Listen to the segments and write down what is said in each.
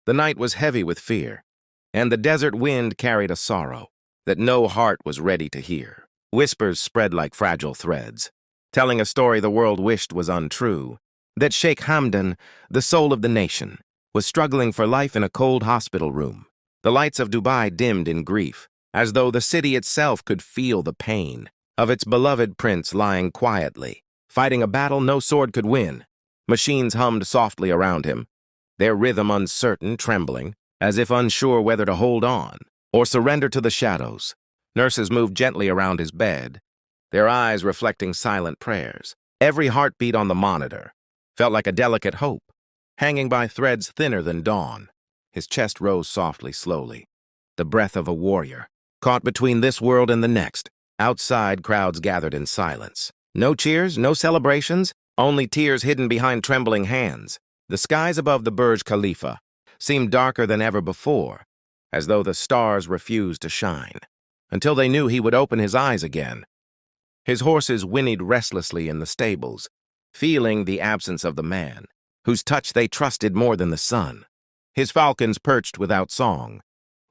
The night was heavy with fear, and the desert wind carried a sorrow that no heart was ready to hear. Whispers spread like fragile threads, telling a story the world wished was untrue, that Sheikh Hamdan, the soul of the nation, was struggling for life in a cold hospital room. The lights of Dubai dimmed in grief, as though the city itself could feel the pain of its beloved prince lying quietly, fighting a battle no sword could win. Machines hummed softly around him, their rhythm uncertain, trembling, as if unsure whether to hold on or surrender to the shadows. Nurses moved gently around his bed, their eyes reflecting silent prayers. Every heartbeat on the monitor felt like a delicate hope, hanging by threads thinner than dawn. His chest rose softly, slowly, the breath of a warrior, caught between this world and the next. Outside, crowds gathered in silence. No cheers, no celebrations, only tears hidden behind trembling hands. The skies above the Burj Khalifa seemed darker than ever before, as though the stars refused to shine, until they knew he would open his eyes again. His horses whinnied restlessly in the stables, feeling the absence of the man, whose touch they trusted more than the sun. His falcons perched without song,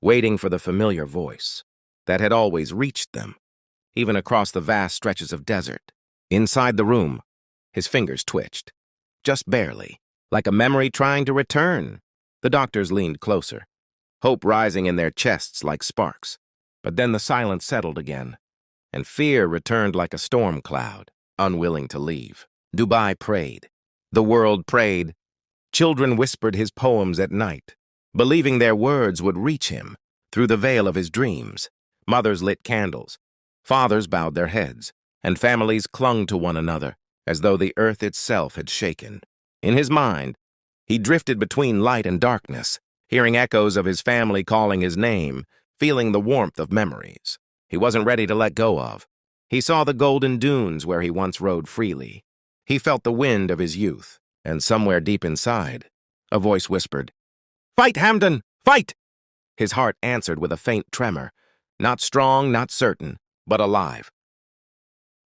waiting for the familiar voice that had always reached them, even across the vast stretches of desert. Inside the room, his fingers twitched, just barely, like a memory trying to return. The doctors leaned closer, hope rising in their chests like sparks. But then the silence settled again, and fear returned like a storm cloud, unwilling to leave. Dubai prayed. The world prayed. Children whispered his poems at night, believing their words would reach him through the veil of his dreams. Mothers lit candles, fathers bowed their heads, and families clung to one another as though the earth itself had shaken. In his mind, he drifted between light and darkness, hearing echoes of his family calling his name, feeling the warmth of memories he wasn't ready to let go of. He saw the golden dunes where he once rode freely. He felt the wind of his youth, and somewhere deep inside, a voice whispered, "Fight, Hamdan! Fight!" His heart answered with a faint tremor, not strong, not certain, but alive.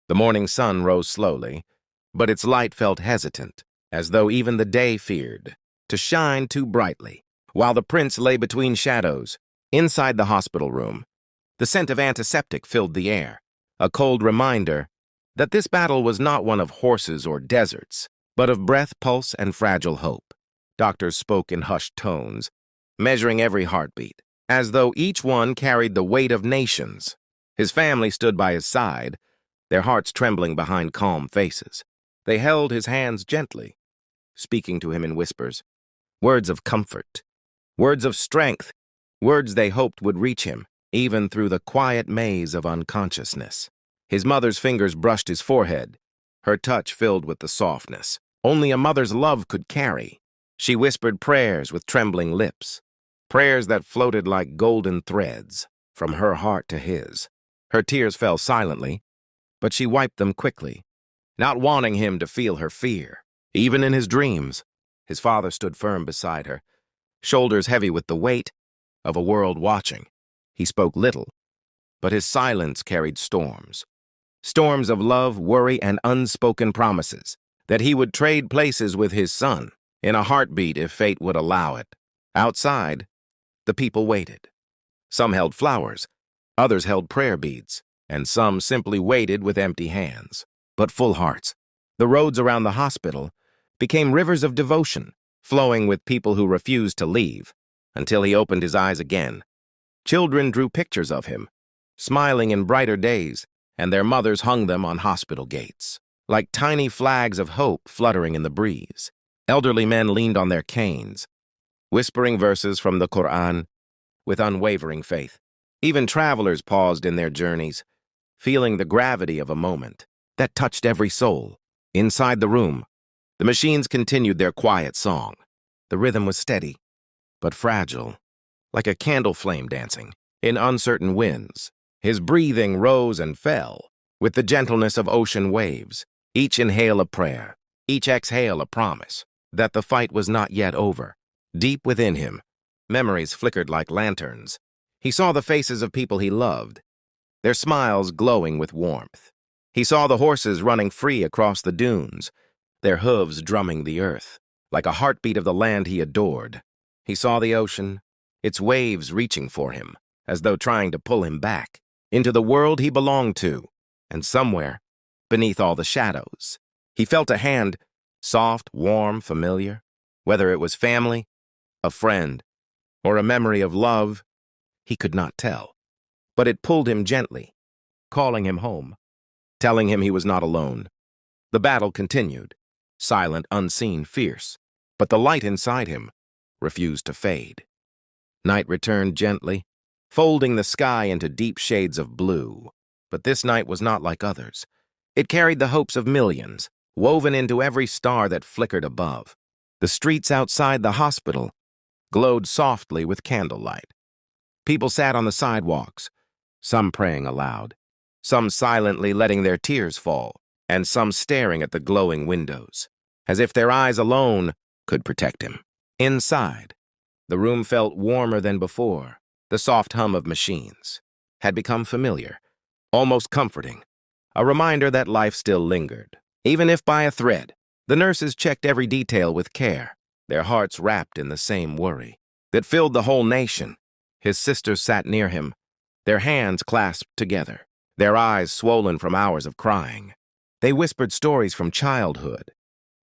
The morning sun rose slowly, but its light felt hesitant, as though even the day feared to shine too brightly. While the prince lay between shadows, inside the hospital room, the scent of antiseptic filled the air, a cold reminder that this battle was not one of horses or deserts, but of breath, pulse, and fragile hope. Doctors spoke in hushed tones, measuring every heartbeat, as though each one carried the weight of nations. His family stood by his side, their hearts trembling behind calm faces. They held his hands gently, speaking to him in whispers, words of comfort, words of strength, words they hoped would reach him, even through the quiet maze of unconsciousness. His mother's fingers brushed his forehead, her touch filled with the softness only a mother's love could carry. She whispered prayers with trembling lips, prayers that floated like golden threads from her heart to his. Her tears fell silently, but she wiped them quickly, not wanting him to feel her fear. Even in his dreams, his father stood firm beside her, shoulders heavy with the weight of a world watching. He spoke little, but his silence carried storms. Storms of love, worry, and unspoken promises that he would trade places with his son in a heartbeat if fate would allow it. Outside, the people waited. Some held flowers, others held prayer beads, and some simply waited with empty hands, but full hearts. The roads around the hospital became rivers of devotion, flowing with people who refused to leave until he opened his eyes again. Children drew pictures of him, smiling in brighter days, and their mothers hung them on hospital gates, like tiny flags of hope fluttering in the breeze. Elderly men leaned on their canes, whispering verses from the Quran with unwavering faith. Even travelers paused in their journeys, feeling the gravity of a moment that touched every soul. Inside the room, the machines continued their quiet song. The rhythm was steady, but fragile, like a candle flame dancing in uncertain winds. His breathing rose and fell with the gentleness of ocean waves, each inhale a prayer, each exhale a promise that the fight was not yet over. Deep within him, memories flickered like lanterns. He saw the faces of people he loved, their smiles glowing with warmth. He saw the horses running free across the dunes, their hooves drumming the earth, like a heartbeat of the land he adored. He saw the ocean, its waves reaching for him, as though trying to pull him back into the world he belonged to, and somewhere, beneath all the shadows, he felt a hand, soft, warm, familiar, whether it was family, a friend, or a memory of love, he could not tell. But it pulled him gently, calling him home, telling him he was not alone. The battle continued, silent, unseen, fierce, but the light inside him refused to fade. Night returned gently, folding the sky into deep shades of blue. But this night was not like others. It carried the hopes of millions, woven into every star that flickered above. The streets outside the hospital glowed softly with candlelight. People sat on the sidewalks, some praying aloud, some silently letting their tears fall, and some staring at the glowing windows, as if their eyes alone could protect him. Inside, the room felt warmer than before. The soft hum of machines had become familiar, almost comforting, a reminder that life still lingered, even if by a thread. The nurses checked every detail with care, their hearts wrapped in the same worry that filled the whole nation. His sisters sat near him, their hands clasped together, their eyes swollen from hours of crying. They whispered stories from childhood,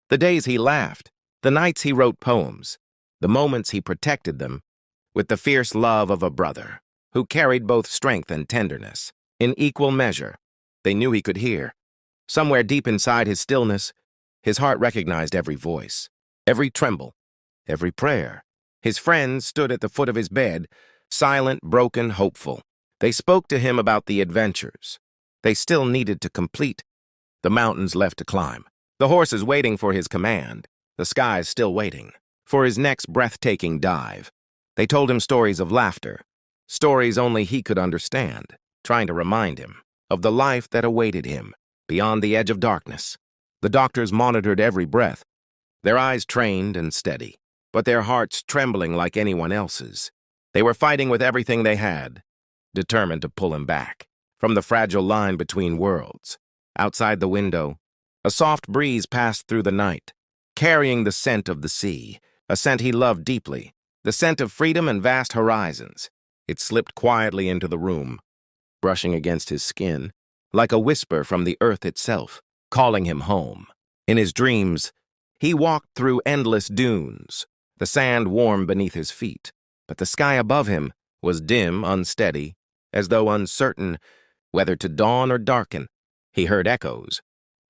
the days he laughed, the nights he wrote poems, the moments he protected them with the fierce love of a brother who carried both strength and tenderness in equal measure. They knew he could hear. Somewhere deep inside his stillness, his heart recognized every voice, every tremble, every prayer. His friends stood at the foot of his bed, silent, broken, hopeful. They spoke to him about the adventures they still needed to complete, the mountains left to climb, the horses waiting for his command, the skies still waiting for his next breathtaking dive. They told him stories of laughter, stories only he could understand, trying to remind him of the life that awaited him beyond the edge of darkness. The doctors monitored every breath, their eyes trained and steady, but their hearts trembling like anyone else's. They were fighting with everything they had, determined to pull him back from the fragile line between worlds. Outside the window, a soft breeze passed through the night, carrying the scent of the sea, a scent he loved deeply, the scent of freedom and vast horizons. It slipped quietly into the room, brushing against his skin, like a whisper from the earth itself, calling him home. In his dreams, he walked through endless dunes, the sand warm beneath his feet, but the sky above him was dim, unsteady, as though uncertain whether to dawn or darken. He heard echoes,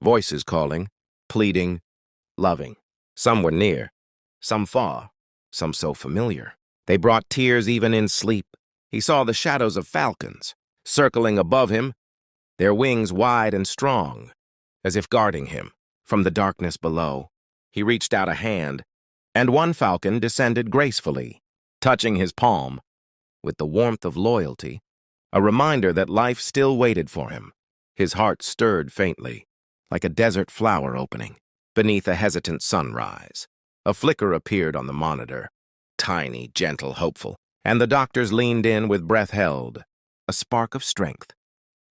voices calling, pleading, loving. Some were near, some far, some so familiar. They brought tears even in sleep. He saw the shadows of falcons, circling above him, their wings wide and strong, as if guarding him from the darkness below. He reached out a hand, and one falcon descended gracefully, touching his palm with the warmth of loyalty, a reminder that life still waited for him. His heart stirred faintly, like a desert flower opening beneath a hesitant sunrise. A flicker appeared on the monitor, tiny, gentle, hopeful, and the doctors leaned in with breath held. A spark of strength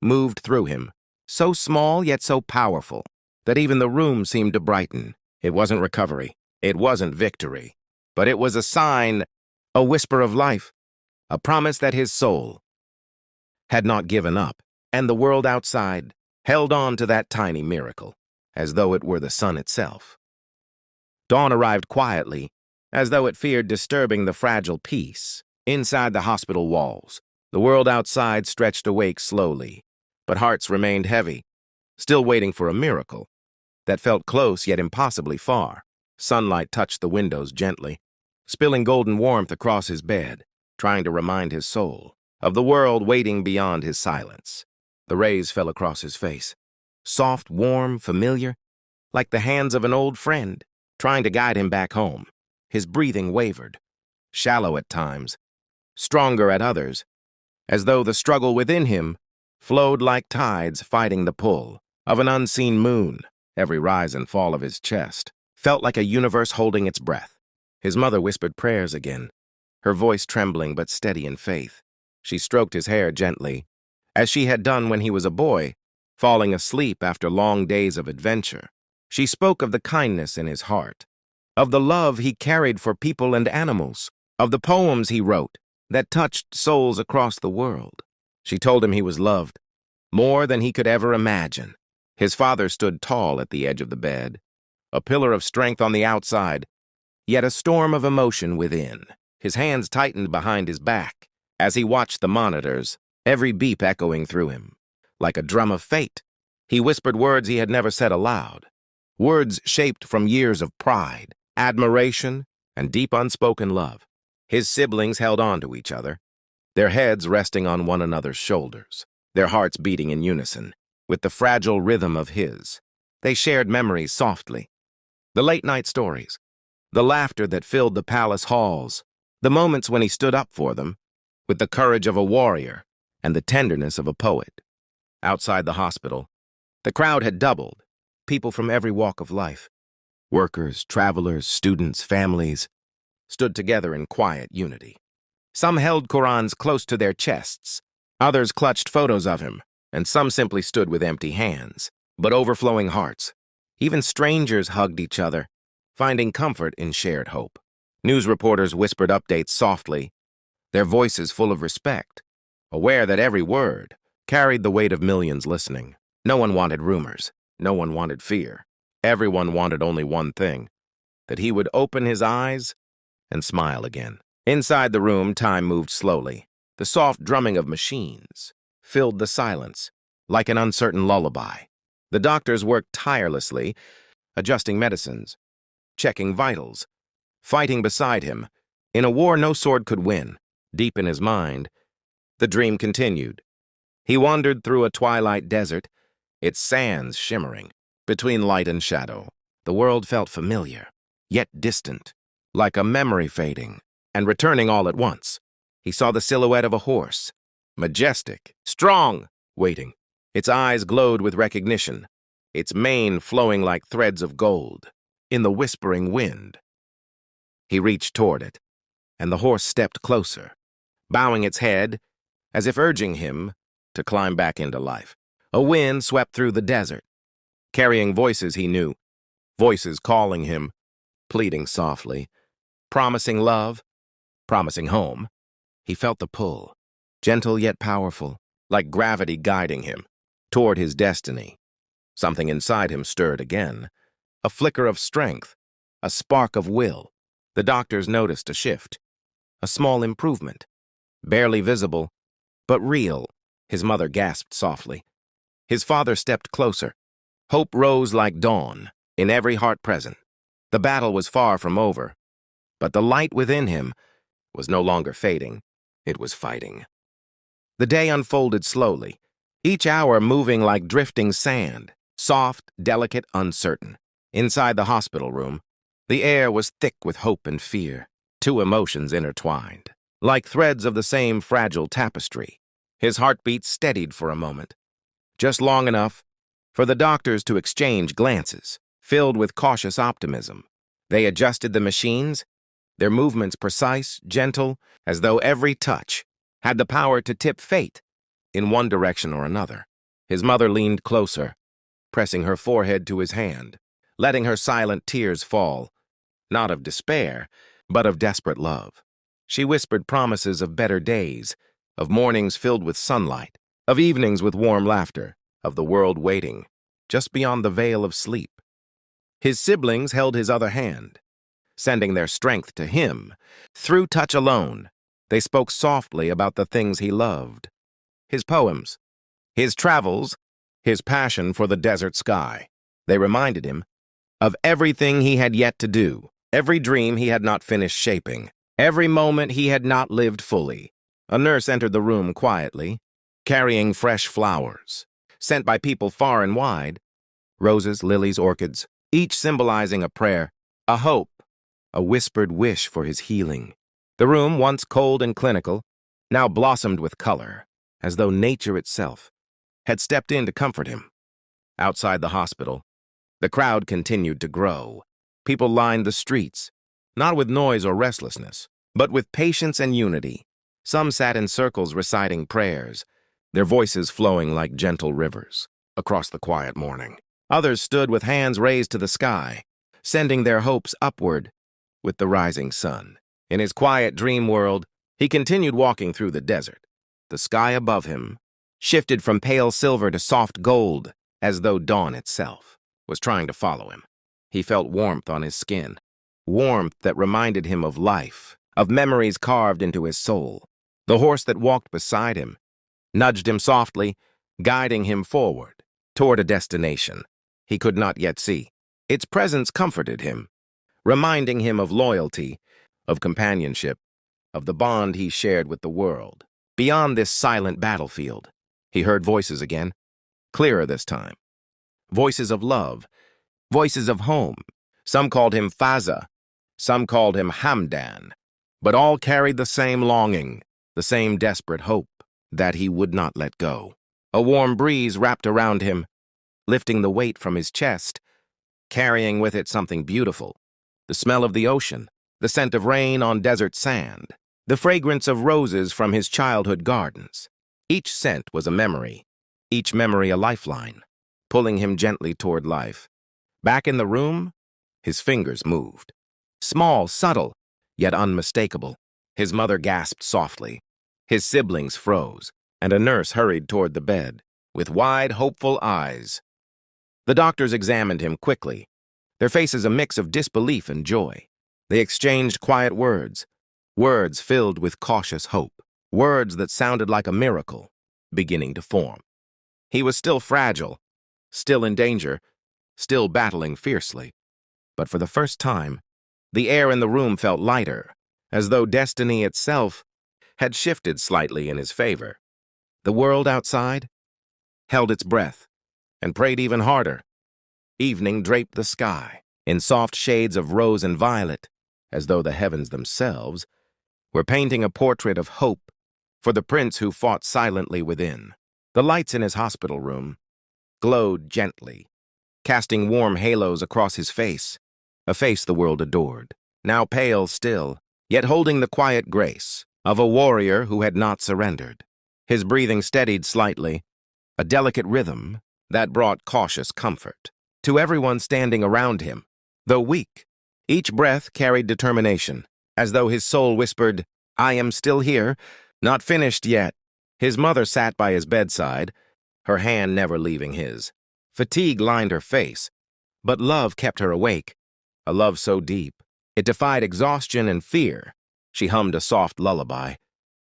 moved through him, so small yet so powerful that even the room seemed to brighten. It wasn't recovery, it wasn't victory, but it was a sign, a whisper of life, a promise that his soul had not given up, and the world outside held on to that tiny miracle, as though it were the sun itself. Dawn arrived quietly, as though it feared disturbing the fragile peace. Inside the hospital walls, the world outside stretched awake slowly, but hearts remained heavy, still waiting for a miracle that felt close yet impossibly far. Sunlight touched the windows gently, spilling golden warmth across his bed, trying to remind his soul of the world waiting beyond his silence. The rays fell across his face, soft, warm, familiar, like the hands of an old friend, trying to guide him back home. His breathing wavered, shallow at times, stronger at others, as though the struggle within him flowed like tides fighting the pull of an unseen moon. Every rise and fall of his chest felt like a universe holding its breath. His mother whispered prayers again, her voice trembling but steady in faith. She stroked his hair gently, as she had done when he was a boy, falling asleep after long days of adventure. She spoke of the kindness in his heart, of the love he carried for people and animals. of the poems he wrote that touched souls across the world. She told him he was loved, more than he could ever imagine. His father stood tall at the edge of the bed, a pillar of strength on the outside, yet a storm of emotion within. His hands tightened behind his back as he watched the monitors, every beep echoing through him. Like a drum of fate, he whispered words he had never said aloud, words shaped from years of pride, admiration, and deep unspoken love. His siblings held on to each other, their heads resting on one another's shoulders, their hearts beating in unison with the fragile rhythm of his. They shared memories softly, the late-night stories, the laughter that filled the palace halls, the moments when he stood up for them with the courage of a warrior and the tenderness of a poet. Outside the hospital, the crowd had doubled, people from every walk of life. Workers, travelers, students, families stood together in quiet unity. Some held Qurans close to their chests, others clutched photos of him, and some simply stood with empty hands, but overflowing hearts. Even strangers hugged each other, finding comfort in shared hope. News reporters whispered updates softly, their voices full of respect, aware that every word carried the weight of millions listening. No one wanted rumors. No one wanted fear. Everyone wanted only one thing, that he would open his eyes and smile again. Inside the room, time moved slowly. The soft drumming of machines filled the silence like an uncertain lullaby. The doctors worked tirelessly, adjusting medicines, checking vitals, fighting beside him. In a war no sword could win. Deep in his mind, the dream continued. He wandered through a twilight desert, its sands shimmering between light and shadow. The world felt familiar, yet distant, like a memory fading and returning all at once. He saw the silhouette of a horse, majestic, strong, waiting. Its eyes glowed with recognition, its mane flowing like threads of gold in the whispering wind. He reached toward it, and the horse stepped closer, bowing its head as if urging him to climb back into life. A wind swept through the desert, carrying voices he knew, voices calling him, pleading softly, promising love, promising home. He felt the pull, gentle yet powerful, like gravity guiding him toward his destiny. Something inside him stirred again, a flicker of strength, a spark of will. The doctors noticed a shift, a small improvement, barely visible, but real. His mother gasped softly. His father stepped closer. Hope rose like dawn in every heart present. The battle was far from over, but the light within him was no longer fading. It was fighting. The day unfolded slowly, each hour moving like drifting sand, soft, delicate, uncertain. Inside the hospital room, the air was thick with hope and fear, two emotions intertwined, like threads of the same fragile tapestry. His heartbeat steadied for a moment, just long enough for the doctors to exchange glances, filled with cautious optimism. They adjusted the machines, their movements precise, gentle, as though every touch had the power to tip fate in one direction or another. His mother leaned closer, pressing her forehead to his hand, letting her silent tears fall, not of despair, but of desperate love. She whispered promises of better days, of mornings filled with sunlight, of evenings with warm laughter, of the world waiting just beyond the veil of sleep. His siblings held his other hand, sending their strength to him. Through touch alone, they spoke softly about the things he loved. His poems, his travels, his passion for the desert sky. They reminded him of everything he had yet to do, every dream he had not finished shaping, every moment he had not lived fully. A nurse entered the room quietly, carrying fresh flowers, sent by people far and wide, roses, lilies, orchids, each symbolizing a prayer, a hope, a whispered wish for his healing. The room, once cold and clinical, now blossomed with color, as though nature itself had stepped in to comfort him. Outside the hospital, the crowd continued to grow. People lined the streets, not with noise or restlessness, but with patience and unity. Some sat in circles reciting prayers, their voices flowing like gentle rivers across the quiet morning. Others stood with hands raised to the sky, sending their hopes upward with the rising sun. In his quiet dream world, he continued walking through the desert. The sky above him shifted from pale silver to soft gold, as though dawn itself was trying to follow him. He felt warmth on his skin, warmth that reminded him of life, of memories carved into his soul. The horse that walked beside him nudged him softly, guiding him forward toward a destination he could not yet see. Its presence comforted him, reminding him of loyalty, of companionship, of the bond he shared with the world. Beyond this silent battlefield, he heard voices again, clearer this time. Voices of love, voices of home. Some called him Fazza, some called him Hamdan, but all carried the same longing, the same desperate hope that he would not let go. A warm breeze wrapped around him, lifting the weight from his chest, carrying with it something beautiful. The smell of the ocean, the scent of rain on desert sand, the fragrance of roses from his childhood gardens. Each scent was a memory, each memory a lifeline, pulling him gently toward life. Back in the room, his fingers moved. Small, subtle, yet unmistakable. His mother gasped softly. His siblings froze, and a nurse hurried toward the bed, with wide, hopeful eyes. The doctors examined him quickly, their faces a mix of disbelief and joy. They exchanged quiet words, words filled with cautious hope, words that sounded like a miracle beginning to form. He was still fragile, still in danger, still battling fiercely. But for the first time, the air in the room felt lighter, as though destiny itself had shifted slightly in his favor. The world outside held its breath and prayed even harder. Evening draped the sky in soft shades of rose and violet, as though the heavens themselves were painting a portrait of hope for the prince who fought silently within. The lights in his hospital room glowed gently, casting warm halos across his face, a face the world adored, now pale still, yet holding the quiet grace of a warrior who had not surrendered. His breathing steadied slightly, a delicate rhythm that brought cautious comfort to everyone standing around him. Though weak, each breath carried determination, as though his soul whispered, "I am still here, not finished yet." His mother sat by his bedside, her hand never leaving his. Fatigue lined her face, but love kept her awake, a love so deep it defied exhaustion and fear. She hummed a soft lullaby,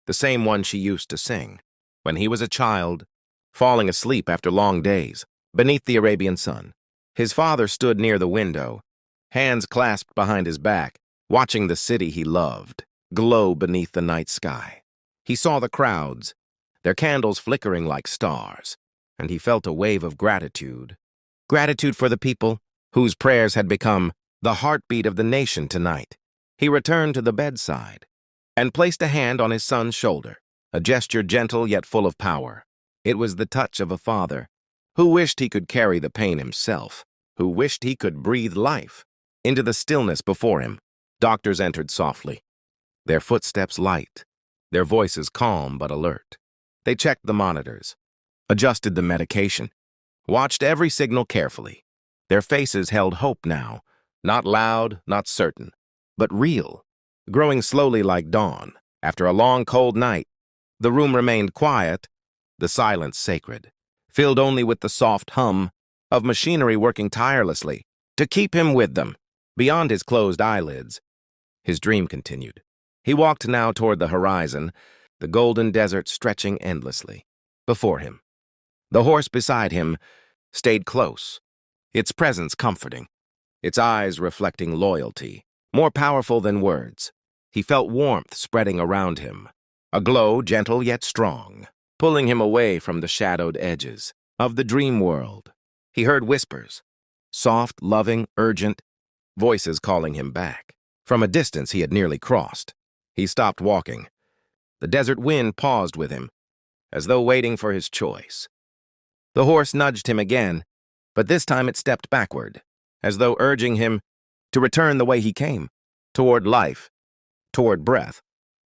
the same one she used to sing when he was a child, falling asleep after long days beneath the Arabian sun. His father stood near the window, hands clasped behind his back, watching the city he loved glow beneath the night sky. He saw the crowds, their candles flickering like stars, and he felt a wave of gratitude. Gratitude for the people whose prayers had become the heartbeat of the nation tonight. He returned to the bedside and placed a hand on his son's shoulder, a gesture gentle yet full of power. It was the touch of a father who wished he could carry the pain himself, who wished he could breathe life into the stillness before him. Doctors entered softly, their footsteps light, their voices calm but alert. They checked the monitors, adjusted the medication, watched every signal carefully. Their faces held hope now, not loud, not certain, but real, growing slowly like dawn. After a long, cold night, the room remained quiet, the silence sacred, filled only with the soft hum of machinery working tirelessly to keep him with them. Beyond his closed eyelids, his dream continued. He walked now toward the horizon, the golden desert stretching endlessly before him. The horse beside him stayed close, its presence comforting, its eyes reflecting loyalty, more powerful than words. He felt warmth spreading around him, a glow gentle yet strong, pulling him away from the shadowed edges of the dream world. He heard whispers, soft, loving, urgent, voices calling him back. From a distance he had nearly crossed. He stopped walking. The desert wind paused with him, as though waiting for his choice. The horse nudged him again, but this time it stepped backward, as though urging him to return the way he came, toward life, toward breath,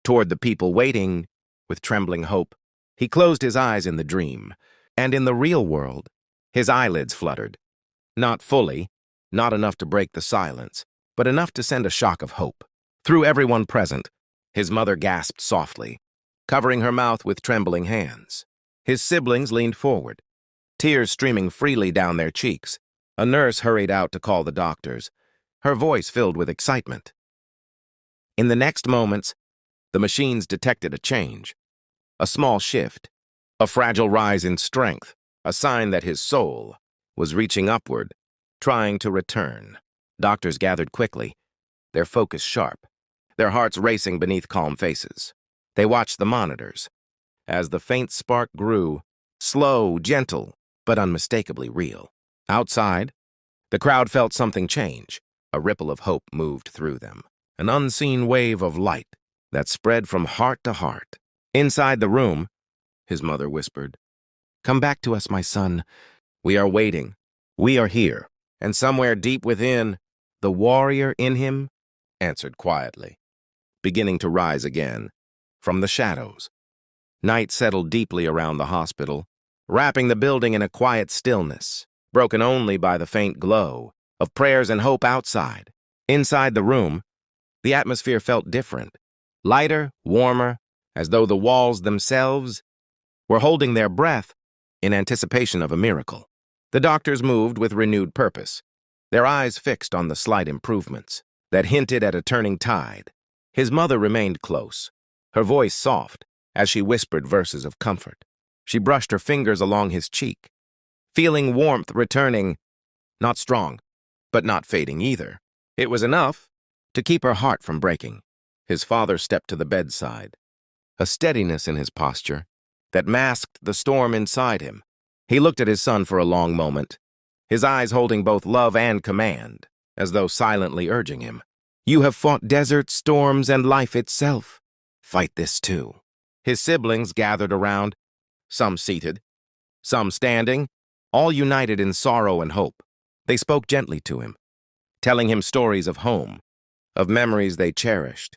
toward the people waiting with trembling hope. He closed his eyes in the dream, and in the real world, his eyelids fluttered. Not fully, not enough to break the silence, but enough to send a shock of hope. Through everyone present, his mother gasped softly, covering her mouth with trembling hands. His siblings leaned forward, tears streaming freely down their cheeks. A nurse hurried out to call the doctors, her voice filled with excitement. In the next moments, the machines detected a change, a small shift, a fragile rise in strength, a sign that his soul was reaching upward, trying to return. Doctors gathered quickly, their focus sharp, their hearts racing beneath calm faces. They watched the monitors. As the faint spark grew, slow, gentle, but unmistakably real. Outside, the crowd felt something change. A ripple of hope moved through them, an unseen wave of light that spread from heart to heart. Inside the room, his mother whispered, "Come back to us, my son. We are waiting. We are here." And somewhere deep within, the warrior in him answered quietly, beginning to rise again from the shadows. Night settled deeply around the hospital, wrapping the building in a quiet stillness, broken only by the faint glow of prayers and hope outside. Inside the room, the atmosphere felt different, lighter, warmer, as though the walls themselves were holding their breath in anticipation of a miracle. The doctors moved with renewed purpose, their eyes fixed on the slight improvements that hinted at a turning tide. His mother remained close, her voice soft as she whispered verses of comfort. She brushed her fingers along his cheek, feeling warmth returning, not strong, but not fading either. It was enough to keep her heart from breaking. His father stepped to the bedside, a steadiness in his posture that masked the storm inside him. He looked at his son for a long moment, his eyes holding both love and command, as though silently urging him. "You have fought desert storms and life itself. Fight this too." His siblings gathered around, some seated, some standing, all united in sorrow and hope. They spoke gently to him, telling him stories of home, of memories they cherished,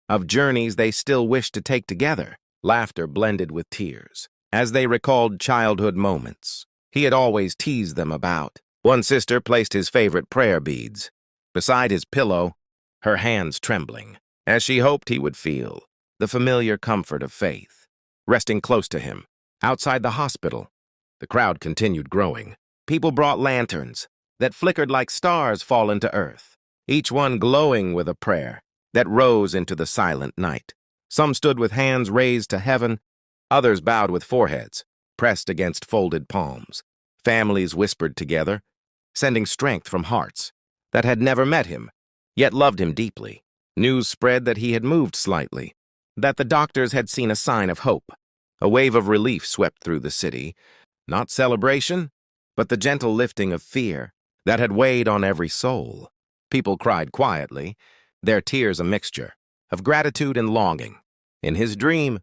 of journeys they still wished to take together. Laughter blended with tears as they recalled childhood moments he had always teased them about. One sister placed his favorite prayer beads beside his pillow, her hands trembling, as she hoped he would feel the familiar comfort of faith. Resting close to him, outside the hospital, the crowd continued growing. People brought lanterns that flickered like stars fallen to earth, each one glowing with a prayer that rose into the silent night. Some stood with hands raised to heaven, others bowed with foreheads pressed against folded palms. Families whispered together, sending strength from hearts that had never met him, yet loved him deeply. News spread that he had moved slightly, that the doctors had seen a sign of hope. A wave of relief swept through the city, not celebration, but the gentle lifting of fear that had weighed on every soul. People cried quietly, their tears a mixture of gratitude and longing. In his dream,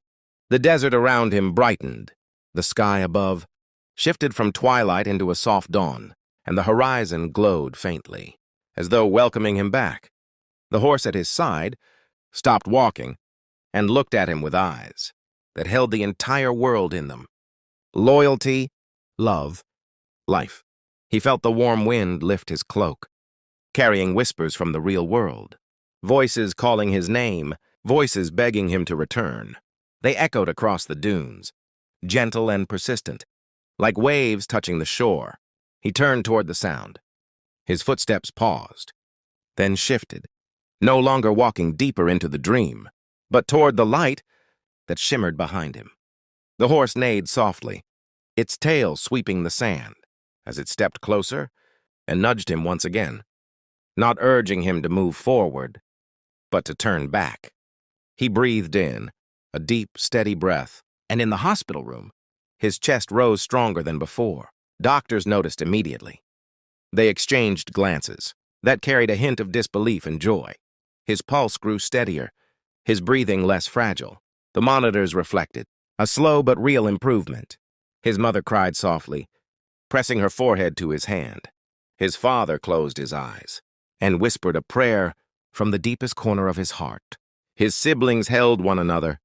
the desert around him brightened. The sky above shifted from twilight into a soft dawn, and the horizon glowed faintly, as though welcoming him back. The horse at his side stopped walking and looked at him with eyes that held the entire world in them. Loyalty, love, life. He felt the warm wind lift his cloak, carrying whispers from the real world. Voices calling his name, voices begging him to return. They echoed across the dunes, gentle and persistent, like waves touching the shore. He turned toward the sound. His footsteps paused, then shifted, no longer walking deeper into the dream, but toward the light that shimmered behind him. The horse neighed softly, its tail sweeping the sand as it stepped closer and nudged him once again, not urging him to move forward, but to turn back. He breathed in, a deep, steady breath, and in the hospital room, his chest rose stronger than before. Doctors noticed immediately. They exchanged glances that carried a hint of disbelief and joy. His pulse grew steadier, his breathing less fragile. The monitors reflected a slow but real improvement. His mother cried softly, pressing her forehead to his hand. His father closed his eyes and whispered a prayer from the deepest corner of his heart. His siblings held one another,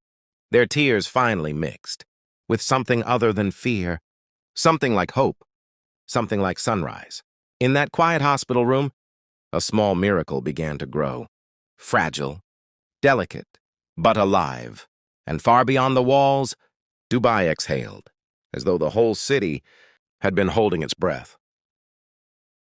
their tears finally mixed with something other than fear, something like hope, something like sunrise. In that quiet hospital room, a small miracle began to grow, fragile, delicate, but alive. And far beyond the walls, Dubai exhaled, as though the whole city had been holding its breath.